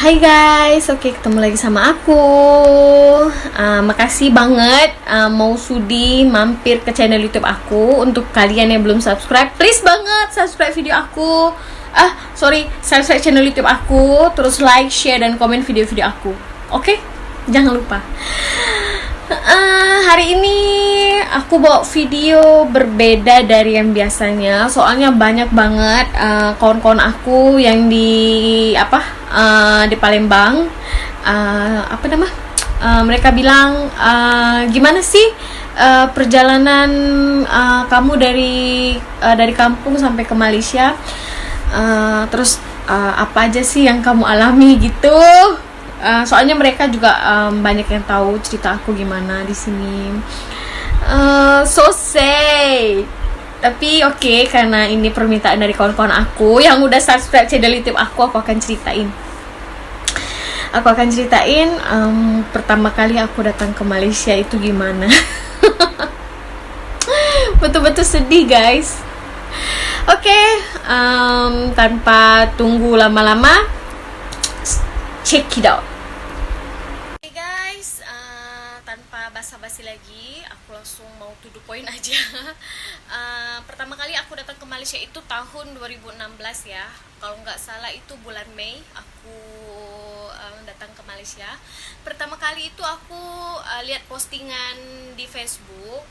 Hai guys, oke ketemu lagi sama aku. Makasih banget mau sudi mampir ke channel YouTube aku. Untuk kalian yang belum subscribe, please banget subscribe video aku. Subscribe channel YouTube aku, terus like, share dan komen video-video aku. Oke? Jangan lupa. Hari ini aku bawa video berbeda dari yang biasanya. Soalnya banyak banget kawan-kawan aku yang di Palembang. Mereka bilang, gimana sih perjalanan kamu dari kampung sampai ke Malaysia? Terus apa aja sih yang kamu alami gitu? Soalnya mereka juga banyak yang tahu cerita aku gimana di sini. So sad. Tapi oke, karena ini permintaan dari kawan-kawan aku yang udah subscribe channel YouTube aku akan ceritain. Pertama kali aku datang ke Malaysia itu gimana. Betul-betul sedih guys. Oke, tanpa tunggu lama-lama, check it out. Hey guys, tanpa basa-basi lagi, aku langsung mau to the point aja. Pertama kali aku datang ke Malaysia itu tahun 2016 ya. Kalau nggak salah itu bulan Mei aku datang ke Malaysia. Pertama kali itu aku lihat postingan di Facebook.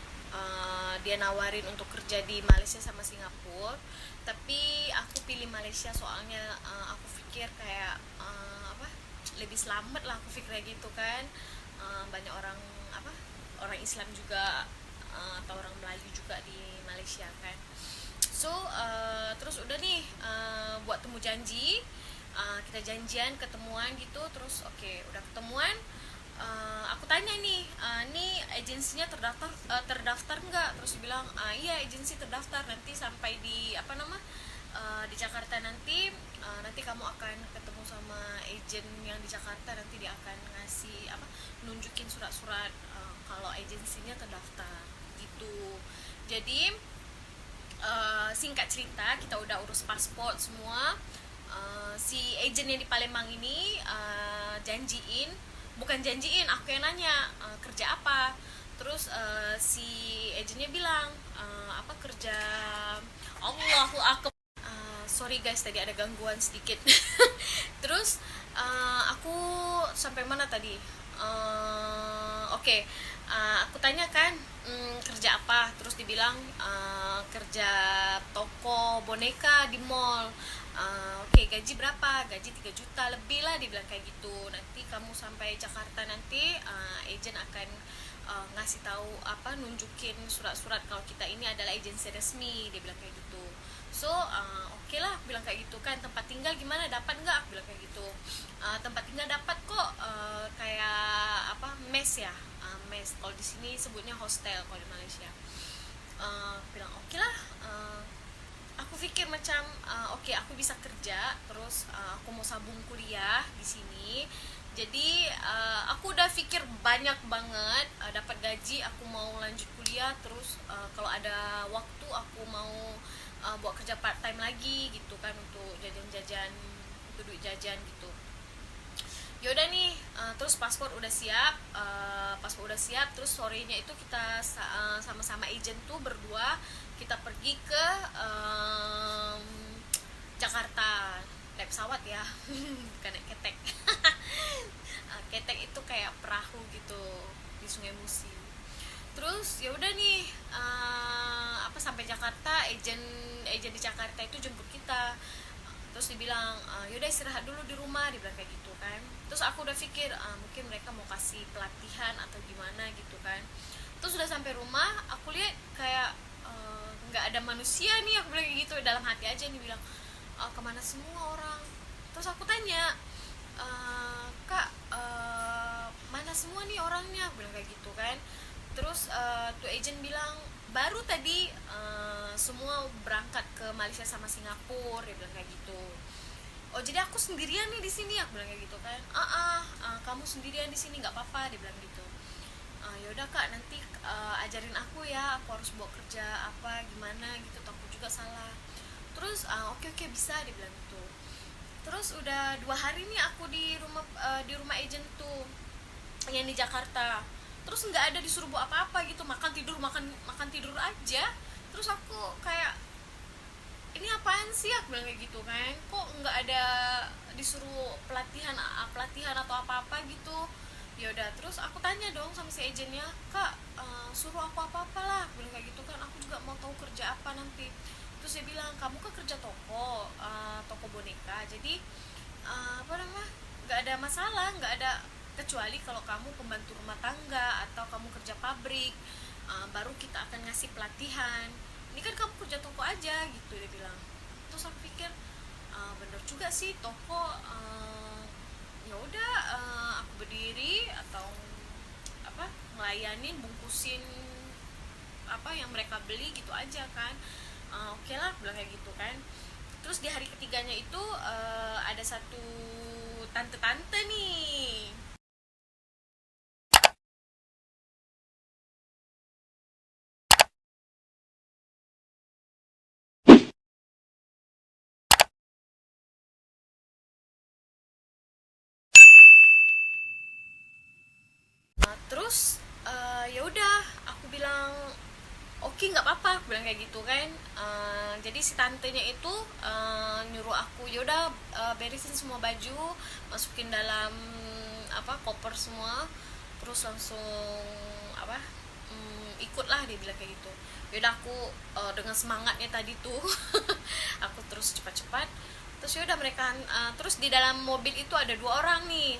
Dia nawarin untuk kerja di Malaysia sama Singapura, tapi aku pilih Malaysia soalnya aku pikir kayak lebih selamat lah, aku pikir gitu kan. Banyak orang Islam juga atau orang Melayu juga di Malaysia kan. So terus udah nih buat temu janji, kita janjian ketemuan gitu. Terus oke, udah ketemuan. Aku tanya nih agensinya terdaftar nggak? Terus bilang iya agensi terdaftar, nanti sampai di di Jakarta nanti kamu akan ketemu sama agen yang di Jakarta, nanti dia akan ngasih nunjukin surat-surat kalau agensinya terdaftar gitu. Jadi singkat cerita, kita udah urus paspor semua. Si agen yang di Palembang ini aku yang nanya kerja apa. Terus si agennya bilang kerja. Allahu akbar. Sorry guys, tadi ada gangguan sedikit. Terus aku sampai mana tadi? Aku tanya kan kerja apa. Terus dibilang kerja toko boneka di mall. Gaji berapa? Gaji 3 juta lebih lah, dibilang kayak gitu. Nanti kamu sampai Jakarta nanti agen akan ngasih tahu nunjukin surat-surat kalau kita ini adalah agensi resmi, dia bilang kayak gitu. So oke lah, aku bilang kayak gitu kan. Tempat tinggal gimana, dapat nggak? Aku bilang kayak gitu. Tempat tinggal dapat kok, kayak mes ya, mes. Kalau di sini sebutnya hostel kalau di Malaysia. Bilang oke lah. Aku pikir macam aku bisa kerja, terus aku mau sabung kuliah di sini. Jadi aku udah pikir banyak banget, dapat gaji aku mau lanjut kuliah, terus kalau ada waktu aku mau buat kerja part time lagi gitu kan, untuk jajan-jajan, untuk duit jajan gitu. Yaudah nih, terus paspor udah siap. Terus sorenya itu kita sama-sama agent tuh berdua, kita pergi ke Jakarta, naik pesawat ya. Bukan naik ketek. Ketek itu kayak perahu gitu di Sungai Musi. Terus ya udah nih, sampai Jakarta, agent di Jakarta itu jemput kita. Terus dibilang yaudah istirahat dulu di rumah, dibilang kayak gitu kan. Terus aku udah pikir mungkin mereka mau kasih pelatihan atau gimana gitu kan. Terus udah sampai rumah, aku lihat kayak nggak ada manusia nih, aku bilang kayak gitu dalam hati aja nih, bilang kemana semua orang. Terus aku tanya, kak, mana semua nih orangnya, aku bilang kayak gitu kan. Terus tuh agent bilang baru tadi semua berangkat ke Malaysia sama Singapura, dia bilang kayak gitu. Oh jadi aku sendirian nih di sini, aku bilang kayak gitu kan. Kamu sendirian di sini nggak apa-apa, dia bilang gitu. Yaudah kak, nanti ajarin aku ya, aku harus bawa kerja apa gimana gitu, takut juga salah. Terus oke bisa, dia bilang gitu. Terus udah 2 hari nih aku di rumah agent tuh yang di Jakarta. Terus nggak ada disuruh buat apa-apa gitu, makan tidur makan makan tidur aja. Terus aku kayak, ini apaan sih, aku bilang kayak gitu kan, kok nggak ada disuruh pelatihan atau apa-apa gitu. Ya udah, terus aku tanya dong sama si agentnya, kak, suruh aku apa-apa lah, aku bilang kayak gitu kan, aku juga mau tahu kerja apa nanti. Terus dia bilang, kamu kan kerja toko boneka, jadi apa namanya, nggak ada masalah, nggak ada, kecuali kalau kamu pembantu rumah tangga atau kamu kerja pabrik, baru kita akan ngasih pelatihan. Ini kan kamu kerja toko aja gitu, dia bilang. Terus aku pikir, bener juga sih, toko, ya udah, aku berdiri atau apa, ngelayanin, bungkusin apa yang mereka beli gitu aja kan. Oke lah, bilang kayak gitu kan. Terus di hari ketiganya itu ada satu tante-tante nih. Terus ya udah, aku bilang oke, nggak apa-apa, aku bilang kayak gitu kan. Jadi si tantenya itu nyuruh aku, yaudah, beresin semua baju, masukin dalam apa, koper semua, terus langsung apa, ikutlah, dia bilang kayak gitu. Yaudah, aku dengan semangatnya tadi tuh aku terus cepat-cepat. Terus yaudah, mereka terus di dalam mobil itu ada 2 orang nih.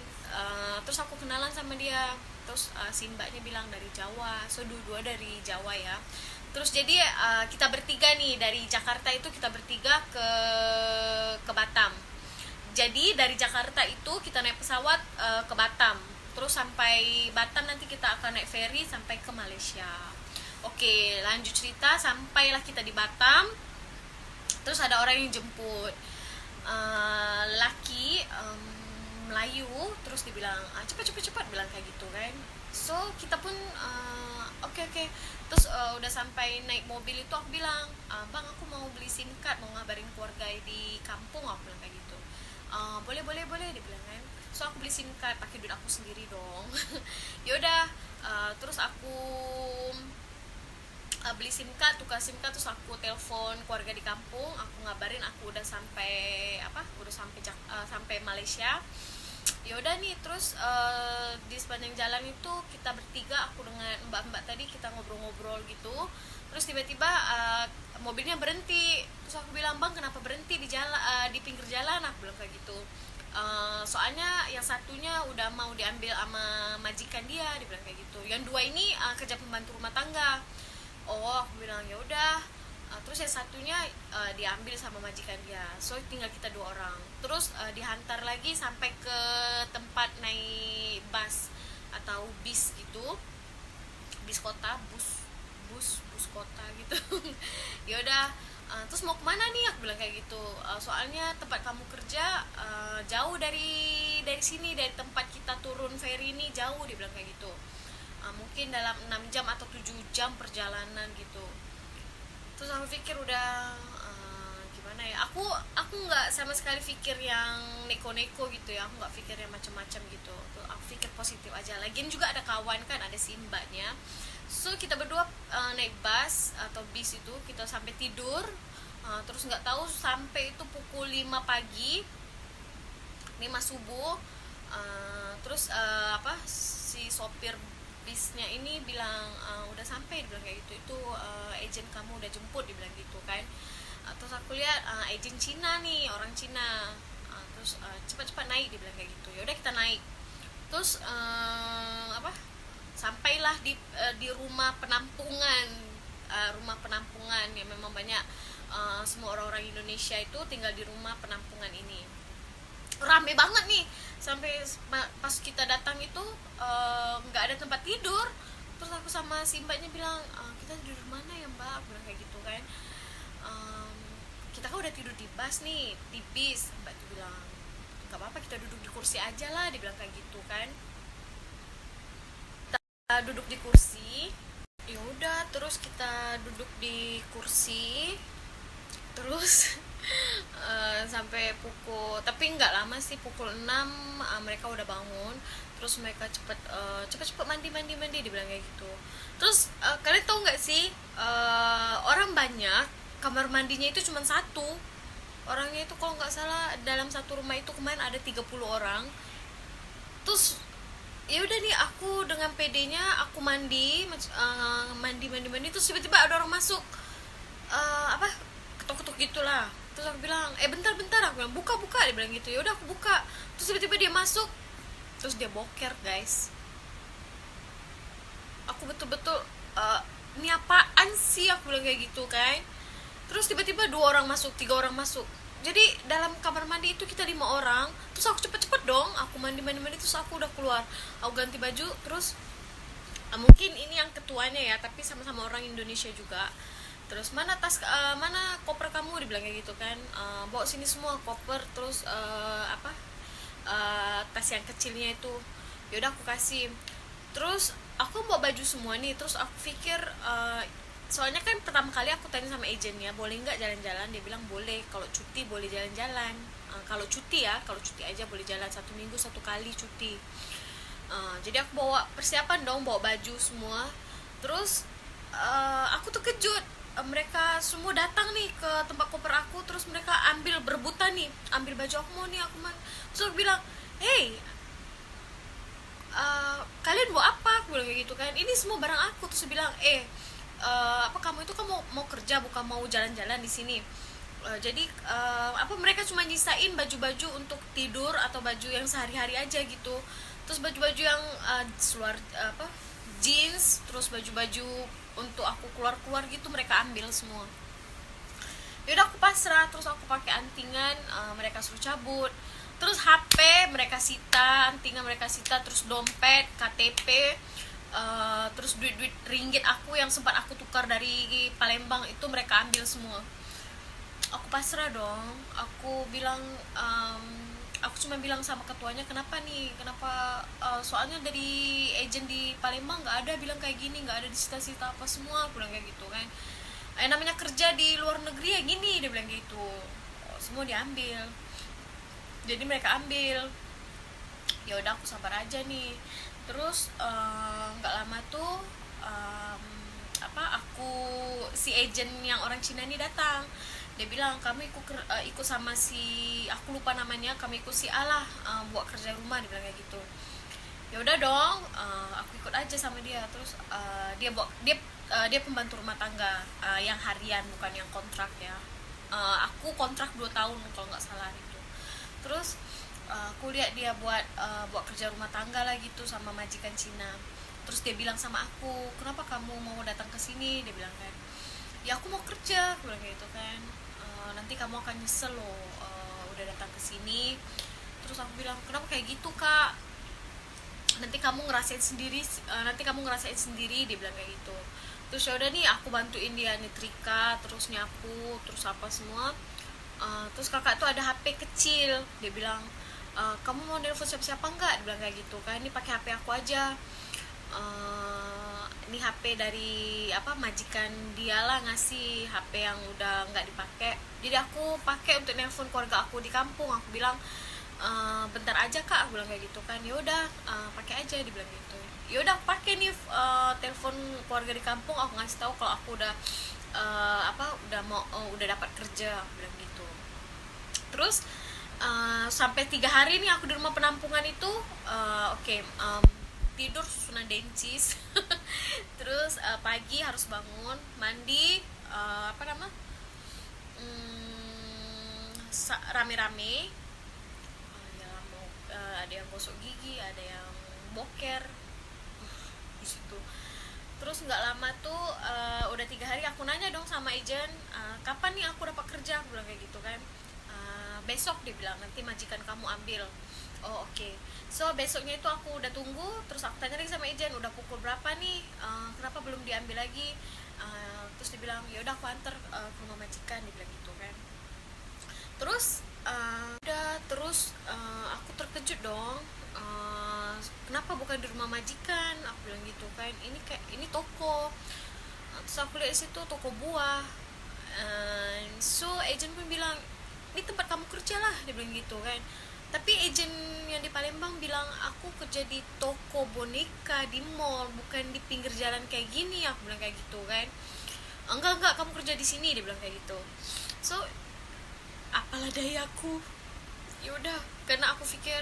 Terus aku kenalan sama dia. Terus si mbaknya bilang dari Jawa, so dua-dua dari Jawa ya. Terus jadi kita bertiga nih dari Jakarta, itu kita bertiga ke Batam. Jadi dari Jakarta itu kita naik pesawat ke Batam. Terus sampai Batam nanti kita akan naik ferry sampai ke Malaysia. Oke, lanjut cerita, sampailah kita di Batam. Terus ada orang yang jemput, laki, Melayu. Terus dibilang, cepat bilang kayak gitu kan. So kita pun oke. Terus udah sampai naik mobil itu, aku bilang, bang, aku mau beli SIM card, mau ngabarin keluarga di kampung, aku bilang kayak gitu. Boleh, dia bilang kan. So aku beli SIM card pakai duit aku sendiri dong. Yaudah, terus aku beli SIM card, tukar SIM card, terus aku telepon keluarga di kampung, aku ngabarin aku udah sampai sampai Malaysia. Ya udah nih, terus di sepanjang jalan itu kita bertiga, aku dengan mbak-mbak tadi, kita ngobrol-ngobrol gitu. Terus tiba-tiba mobilnya berhenti. Terus aku bilang, bang, kenapa berhenti di jalan, di pinggir jalan, aku bilang kayak gitu. Soalnya yang satunya udah mau diambil sama majikan dia bilang kayak gitu. Yang 2 ini kerja pembantu rumah tangga. Oh, aku bilang ya udah. Terus yang satunya diambil sama majikan dia. So tinggal kita 2 orang. Terus dihantar lagi sampai ke tempat naik bus atau bis gitu. Bis kota, bus kota gitu. Ya udah, terus mau kemana nih, aku bilang kayak gitu. Soalnya tempat kamu kerja jauh dari sini, dari tempat kita turun ferry ini jauh, dia bilang kayak gitu. Mungkin dalam 6 jam atau 7 jam perjalanan gitu. Terus aku pikir udah, gimana ya, aku nggak sama sekali pikir yang neko-neko gitu ya, aku nggak pikir yang macam-macam gitu. Tuh, aku pikir positif aja. Lagian juga ada kawan kan, ada si mbaknya. So kita berdua naik bus atau bis itu, kita sampai tidur. Terus nggak tahu sampai itu pukul 5 pagi, 5 subuh. Terus si sopir bisnya ini bilang, udah sampai, dia bilang kayak gitu. Itu agent kamu udah jemput, dia bilang gitu kan. Terus aku lihat agent Cina nih, orang Cina. Terus cepat-cepat naik, dia bilang kayak gitu. Ya udah, kita naik. Terus sampailah di rumah penampungan, yang memang banyak, semua orang-orang Indonesia itu tinggal di rumah penampungan ini. Rame banget nih, sampai pas kita datang itu nggak ada tempat tidur. Terus aku sama si mbaknya bilang, kita tidur mana ya mbak, aku bilang kayak gitu kan. Kita kan udah tidur di bus nih, di bis. Mbak itu bilang, nggak apa-apa, kita duduk di kursi aja lah, dia bilang kayak gitu kan. Kita duduk di kursi. Ya udah, terus kita duduk di kursi. Terus sampai pukul, tapi nggak lama sih, pukul 6 mereka udah bangun. Terus mereka cepet mandi dibilang kayak gitu. Terus kalian tahu nggak sih, orang banyak, kamar mandinya itu cuma satu. Orangnya itu kalau nggak salah dalam satu rumah itu kemarin ada 30 orang. Terus ya udah nih, aku dengan pedenya aku mandi terus tiba-tiba ada orang masuk, apa, ketuk-ketuk gitulah. Terus aku bilang, bentar, aku bilang buka, dia bilang gitu. Ya udah aku buka, terus tiba-tiba dia masuk, terus dia boker guys. Aku betul-betul, ini apaan sih, aku bilang kayak gitu kan. Terus tiba-tiba 2 orang masuk, 3 orang masuk. Jadi dalam kamar mandi itu kita 5 orang. Terus aku cepet-cepet dong, aku mandi terus aku udah keluar, aku ganti baju. Terus mungkin ini yang ketuanya ya, tapi sama-sama orang Indonesia juga. Terus mana mana koper kamu, dibilang kayak gitu kan. Bawa sini semua koper, terus tas yang kecilnya itu. Yaudah aku kasih. Terus aku bawa baju semua nih. Terus aku pikir, soalnya kan pertama kali aku tanya sama agentnya, boleh nggak jalan-jalan. Dia bilang boleh, kalau cuti boleh jalan-jalan. Kalau cuti aja boleh jalan, 1 minggu 1 kali cuti. Jadi aku bawa persiapan dong, bawa baju semua. Terus aku terkejut, mereka semua datang nih ke tempat koper aku. Terus mereka berebutan nih, ambil baju aku mau. Terus aku bilang, hey, kalian bawa apa, aku bilang kayak gitu kan. Ini semua barang aku. Terus dia bilang, apa kamu itu mau kerja bukan mau jalan-jalan di sini. Jadi mereka cuma nyisain baju-baju untuk tidur atau baju yang sehari-hari aja gitu. Terus baju-baju yang jeans, terus baju-baju untuk aku keluar gitu mereka ambil semua. Yaudah aku pasrah. Terus aku pakai antingan, mereka suruh cabut. Terus HP mereka sita, antingan mereka sita, terus dompet, KTP, terus duit ringgit aku yang sempat aku tukar dari Palembang itu mereka ambil semua. Aku pasrah dong. Aku bilang, aku cuma bilang sama ketuanya, kenapa soalnya dari agent di Palembang nggak ada bilang kayak gini, nggak ada disita-sita apa semua, aku bilang kayak gitu kan. Namanya kerja di luar negeri ya gini, dia bilang gitu. Semua diambil, jadi mereka ambil. Ya udah aku sabar aja nih. Terus nggak lama tuh, si agent yang orang Cina ini datang. Dia bilang, kamu ikut sama si, aku lupa namanya, kami ikut si Allah, buat kerja rumah, dia bilang kayak gitu. Ya udah dong, aku ikut aja sama dia. Terus dia pembantu rumah tangga, yang harian bukan yang kontrak ya. Aku kontrak 2 tahun kalau nggak salah itu. Terus aku lihat dia buat kerja rumah tangga lah gitu sama majikan Cina. Terus dia bilang sama aku, kenapa kamu mau datang ke sini, dia bilang kan. Ya aku mau kerja, aku bilang gitu kan. Nanti kamu akan nyesel loh, udah datang ke sini. Terus aku bilang, kenapa kayak gitu kak, nanti kamu ngerasain sendiri, dia bilang kayak gitu. Terus ya udah nih, aku bantuin dia nyetrika, terus nyapu, terus apa semua. Terus kakak tuh ada HP kecil, dia bilang, kamu mau nelfon siapa-siapa enggak, dia bilang kayak gitu kan. Ini pakai HP aku aja, ini HP dari majikan dia lah, ngasih HP yang udah nggak dipakai. Jadi aku pakai untuk nelpon keluarga aku di kampung. Aku bilang, bentar aja kak, aku bilang kayak gitu kan. Ya udah, pakai aja, dibilang gitu. Ya udah aku pakai nih, telepon keluarga di kampung. Aku ngasih tahu kalau aku udah udah dapat kerja, aku bilang gitu. Terus sampai 3 hari nih aku di rumah penampungan itu. Tidur susunan dencis. Terus pagi harus bangun, mandi, rame-rame. Ada yang gosok gigi, ada yang boker di situ. Terus nggak lama tuh, udah 3 hari aku nanya dong sama agent, kapan nih aku dapat kerja, aku bilang kayak gitu kan. Besok, dia bilang, nanti majikan kamu ambil. Oh oke. So besoknya itu aku udah tunggu. Terus aku tanya lagi sama agent, udah pukul berapa nih, kenapa belum diambil lagi. Terus dia bilang, ya udah aku antar ke rumah majikan, dia bilang gitu kan. Terus aku terkejut dong. Kenapa bukan di rumah majikan, aku bilang gitu kan. Ini toko. Terus aku lihat situ toko buah. So agent pun bilang, ini tempat kamu kerja lah, dia bilang gitu kan. Tapi agent yang di Palembang bilang aku kerja di toko boneka di mall, bukan di pinggir jalan kayak gini. Aku bilang kayak gitu kan. Enggak, kamu kerja di sini, dia bilang kayak gitu. So apalah dayaku, ya udah, karena aku pikir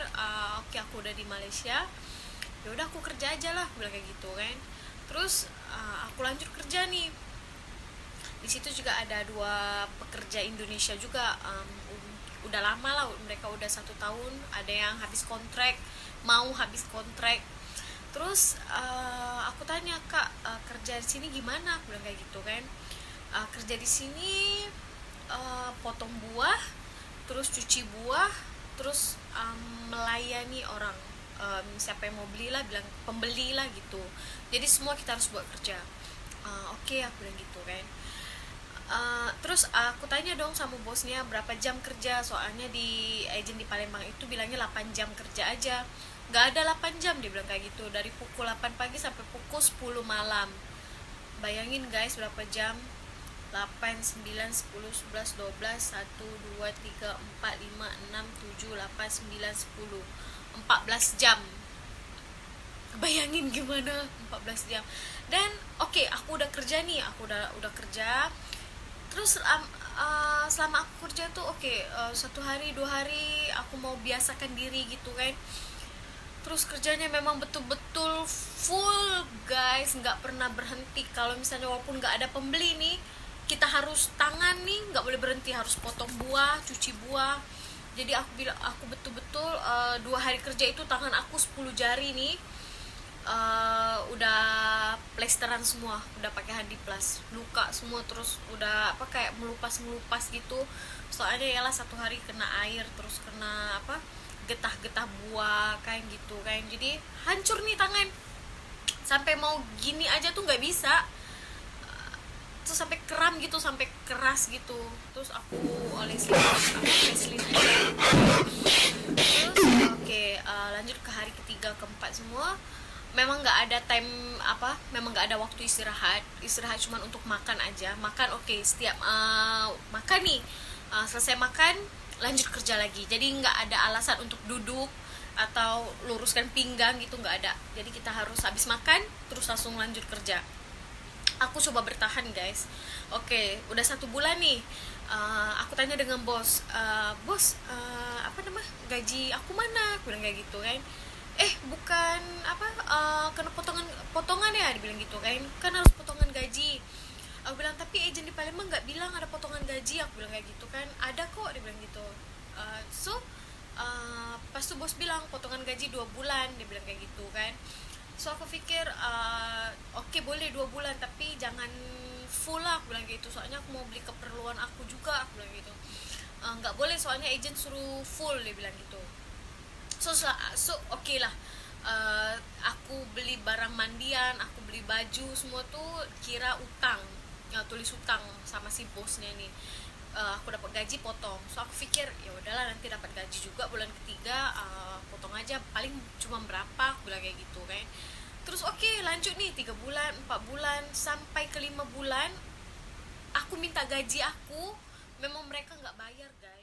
oke, aku udah di Malaysia, ya udah aku kerja aja lah, bilang kayak gitu kan. Terus aku lanjut kerja nih. Di situ juga ada 2 pekerja Indonesia juga, udah lama lah, mereka udah 1 tahun, ada yang habis kontrak, mau habis kontrak. Terus aku tanya, Kak, kerja di sini gimana, aku bilang kayak gitu kan. Kerja di sini potong buah, terus cuci buah, terus melayani orang, siapa yang mau beli lah, bilang pembeli lah gitu. Jadi semua kita harus buat kerja. Oke, aku bilang gitu kan. Terus aku tanya dong sama bosnya berapa jam kerja, soalnya di agen di Palembang itu bilangnya 8 jam kerja aja. Gak ada 8 jam, dia bilang kayak gitu, dari pukul 8 pagi sampai pukul 10 malam. Bayangin guys, berapa jam? 8, 9, 10, 11, 12, 1, 2, 3, 4, 5, 6, 7, 8, 9, 10, 14 jam. Bayangin gimana 14 jam. Dan oke, aku udah kerja nih, aku udah kerja. Terus selama aku kerja tuh 1 hari 2 hari aku mau biasakan diri gitu kan. Terus kerjanya memang betul-betul full guys, nggak pernah berhenti. Kalau misalnya walaupun nggak ada pembeli nih, kita harus tangan nih, nggak boleh berhenti, harus potong buah, cuci buah. Jadi aku betul-betul 2 hari kerja itu tangan aku 10 jari nih, udah plesteran semua, udah pakai Handyplas, luka semua. Terus udah kayak melupas gitu, soalnya yalah 1 hari kena air, terus kena getah-getah buah kayak gitu kan. Jadi hancur nih tangan, sampai mau gini aja tuh nggak bisa. Terus sampai kram gitu, sampai keras gitu. Terus aku olesin, facelift aja. Terus lanjut ke hari ketiga, keempat semua. Memang nggak ada memang nggak ada waktu istirahat cuma untuk makan aja. Makan setiap makan nih, selesai makan lanjut kerja lagi. Jadi nggak ada alasan untuk duduk atau luruskan pinggang gitu, nggak ada. Jadi kita harus habis makan terus langsung lanjut kerja. Aku coba bertahan guys. Udah 1 bulan nih. Aku tanya dengan bos, bos, gaji aku mana? Aku bilang kayak gitu kan. Bukan kena potongan ya, dibilang gitu kan harus potongan gaji. Aku bilang, tapi agen di Palembang nggak bilang ada potongan gaji. Aku bilang kayak gitu kan. Ada kok, dia bilang gitu. Pas tuh bos bilang potongan gaji 2 bulan, dia bilang kayak gitu kan. So aku pikir boleh 2 bulan, tapi jangan full lah, aku bilang gitu. Soalnya aku mau beli keperluan aku juga, aku bilang gitu. Nggak boleh, soalnya agent suruh full, dia bilang gitu. So oke lah. Aku beli barang mandian, aku beli baju, semua tuh kira utang, tulis utang sama si bosnya nih. Aku dapat gaji potong. So aku pikir ya udahlah, nanti dapat gaji juga bulan ketiga, potong aja, paling cuma berapa, aku bilang kayak gitu kan. Terus lanjut nih 3 bulan, 4 bulan, sampai ke 5 bulan aku minta gaji aku, memang mereka nggak bayar guys.